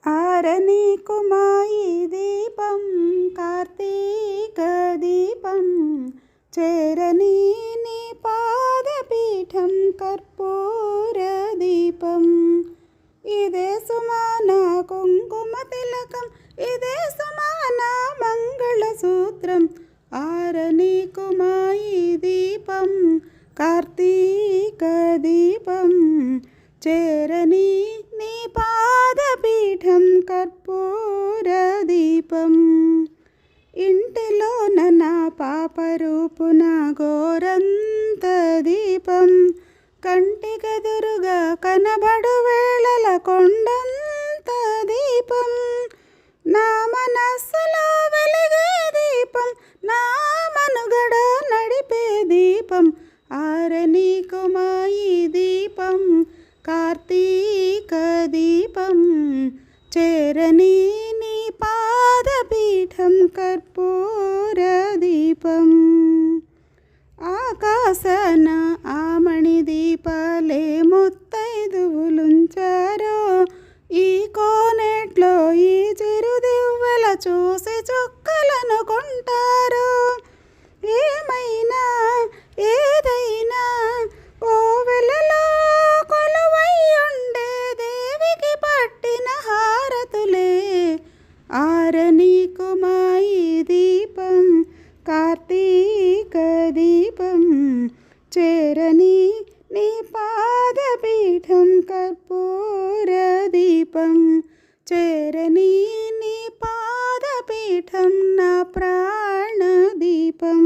ఆరని కుమాయి దీపం కార్తీక దీపం చేరని నీ పాదపీఠం కర్పూర దీపం. ఇదే సుమాన కుంకుమ తిలకం, ఇదే సుమాన మంగళసూత్రం. ఆరని కుమాయి దీపం కార్తీక దీపం చేరని నీ పాదపీఠం కర్పూర దీపం. ఇంటిలోన నా పాప రూపున గోరంత దీపం, కంటికెదురుగా కనబడు వేళల కొండంత దీపం. నా మనస్సులో వెలిగే దీపం, నా మనుగడ నడిపే దీపం. ఆరని కుమాయి దీపం కార్తీక దీపం చేరని నీ పాదపీఠం కర్పూర దీపం. ఆకాశన ఆమణి దీపాలే ముత్తైదువులుంచారో, ఈ కోనేట్లో ఈ చిరుదివ్వెల చూసి చుక్కలను కొంటారో. ఏమైనా ఏదైనా కోవెలలో కొలువై ఉండే దేవికి పట్టిన హారతులే. ఆరని కుమాయి దీపం కార్తీక దీపం చేరని నీ పాదపీఠం కర్పూర దీపం చేరని నీ పాదపీఠం నా ప్రాణదీపం.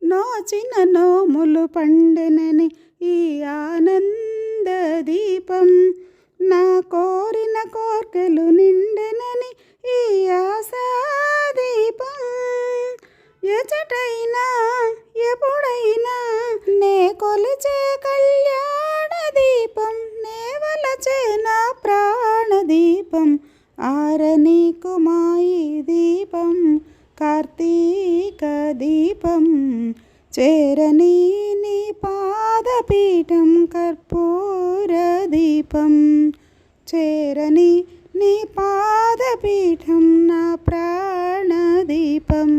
నోచిన నోములు పండెనని ఈ ఆనంద దీపం, నా కోరిన కోర్కెలు నిండెనని ఈ ఆశా దీపం. ఎచటైనా ఎప్పుడైనా నే కొలిచే కళ్యాణ దీపం, నే వలచే నా ప్రాణదీపం. ఆరని కుమాయి దీపం కార్తీక దీపం చేరని నీ పాదపీఠం కర్పూర దీపం చేరని నీ పాదపీఠం నా ప్రాణదీపం.